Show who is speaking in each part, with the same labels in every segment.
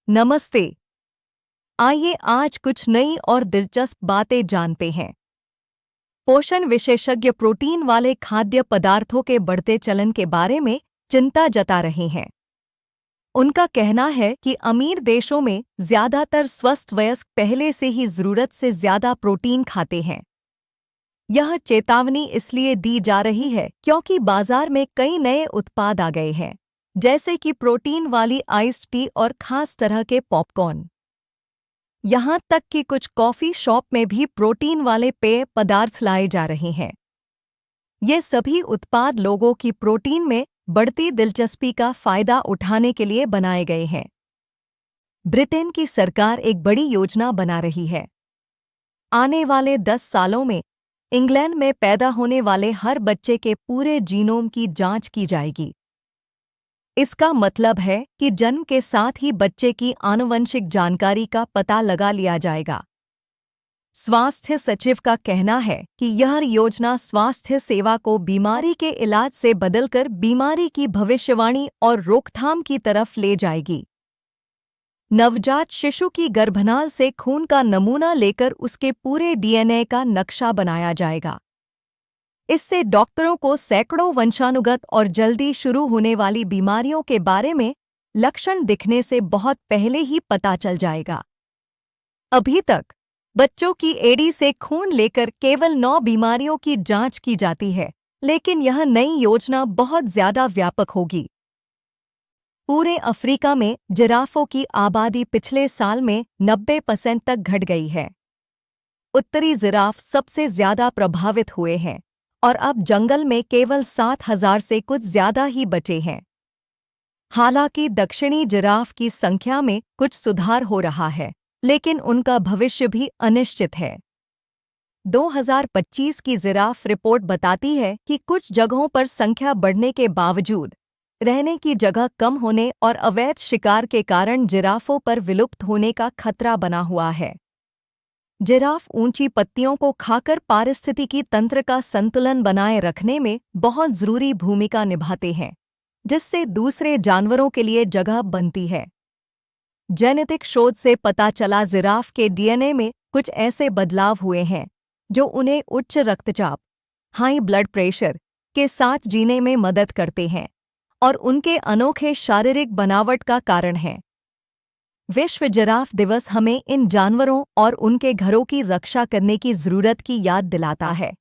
Speaker 1: नमस्ते। आइए आज कुछ नई और दिलचस्प बातें जानते हैं। पोषण विशेषज्ञ प्रोटीन वाले खाद्य पदार्थों के बढ़ते चलन के बारे में चिंता जता रहे हैं। उनका कहना है कि अमीर देशों में ज्यादातर स्वस्थ वयस्क पहले से ही जरूरत से ज्यादा प्रोटीन खाते हैं। यह चेतावनी इसलिए दी जा रही है क्योंकि बाजार में कई नए उत्पाद आ गए हैं, जैसे कि प्रोटीन वाली आइस्ड टी और खास तरह के पॉपकॉर्न। यहाँ तक कि कुछ कॉफ़ी शॉप में भी प्रोटीन वाले पेय पदार्थ लाए जा रहे हैं। ये सभी उत्पाद लोगों की प्रोटीन में बढ़ती दिलचस्पी का फायदा उठाने के लिए बनाए गए हैं। ब्रिटेन की सरकार एक बड़ी योजना बना रही है। आने वाले 10 सालों में इंग्लैंड में पैदा होने वाले हर बच्चे के पूरे जीनोम की जांच की जाएगी। इसका मतलब है कि जन्म के साथ ही बच्चे की आनुवंशिक जानकारी का पता लगा लिया जाएगा। स्वास्थ्य सचिव का कहना है कि यह योजना स्वास्थ्य सेवा को बीमारी के इलाज से बदलकर बीमारी की भविष्यवाणी और रोकथाम की तरफ ले जाएगी। नवजात शिशु की गर्भनाल से खून का नमूना लेकर उसके पूरे डीएनए का नक्शा बनाया जाएगा। इससे डॉक्टरों को सैकड़ों वंशानुगत और जल्दी शुरू होने वाली बीमारियों के बारे में लक्षण दिखने से बहुत पहले ही पता चल जाएगा। अभी तक बच्चों की एड़ी से खून लेकर केवल 9 बीमारियों की जांच की जाती है, लेकिन यह नई योजना बहुत ज्यादा व्यापक होगी। पूरे अफ्रीका में जिराफों की आबादी पिछले साल में 90% तक घट गई है। उत्तरी जिराफ सबसे ज्यादा प्रभावित हुए हैं और अब जंगल में केवल 7,000 से कुछ ज्यादा ही बचे हैं। हालांकि दक्षिणी जिराफ की संख्या में कुछ सुधार हो रहा है, लेकिन उनका भविष्य भी अनिश्चित है। 2025 की जिराफ रिपोर्ट बताती है कि कुछ जगहों पर संख्या बढ़ने के बावजूद रहने की जगह कम होने और अवैध शिकार के कारण जिराफों पर विलुप्त होने का खतरा बना हुआ है। जिराफ ऊंची पत्तियों को खाकर पारिस्थितिकी तंत्र का संतुलन बनाए रखने में बहुत जरूरी भूमिका निभाते हैं, जिससे दूसरे जानवरों के लिए जगह बनती है। जेनेटिक शोध से पता चला जिराफ के डीएनए में कुछ ऐसे बदलाव हुए हैं जो उन्हें उच्च रक्तचाप, हाई ब्लड प्रेशर के साथ जीने में मदद करते हैं और उनके अनोखे शारीरिक बनावट का कारण है। विश्व जिराफ दिवस हमें इन जानवरों और उनके घरों की रक्षा करने की जरूरत की याद दिलाता है।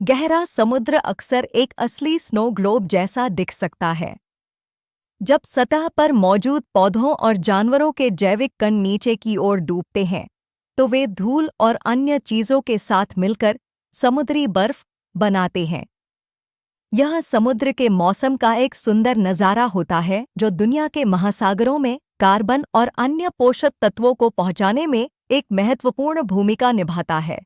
Speaker 1: गहरा समुद्र अक्सर एक असली स्नो ग्लोब जैसा दिख सकता है। जब सतह पर मौजूद पौधों और जानवरों के जैविक कण नीचे की ओर डूबते हैं, तो वे धूल और अन्य चीजों के साथ मिलकर समुद्री बर्फ बनाते हैं। यह समुद्र के मौसम का एक सुंदर नज़ारा होता है जो दुनिया के महासागरों में कार्बन और अन्य पोषक तत्वों को पहुंचाने में एक महत्वपूर्ण भूमिका निभाता है।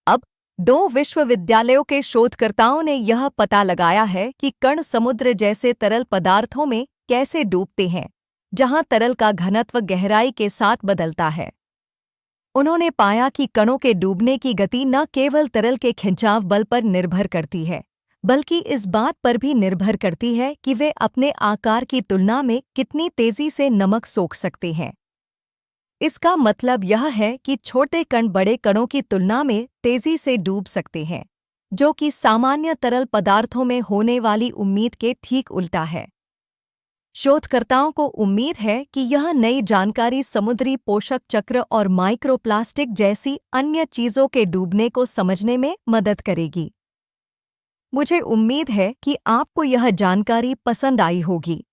Speaker 1: अब 2 विश्वविद्यालयों के शोधकर्ताओं ने यह पता लगाया है कि कण समुद्र जैसे तरल पदार्थों में कैसे डूबते हैं, जहां तरल का घनत्व गहराई के साथ बदलता है। उन्होंने पाया कि कणों के डूबने की गति न केवल तरल के खिंचाव बल पर निर्भर करती है, बल्कि इस बात पर भी निर्भर करती है कि वे अपने आकार की तुलना में कितनी तेजी से नमक सोख सकते हैं। इसका मतलब यह है कि छोटे कण बड़े कणों की तुलना में तेजी से डूब सकते हैं, जो कि सामान्य तरल पदार्थों में होने वाली उम्मीद के ठीक उल्टा है। शोधकर्ताओं को उम्मीद है कि यह नई जानकारी समुद्री पोषक चक्र और माइक्रोप्लास्टिक जैसी अन्य चीजों के डूबने को समझने में मदद करेगी। मुझे उम्मीद है कि आपको यह जानकारी पसंद आई होगी।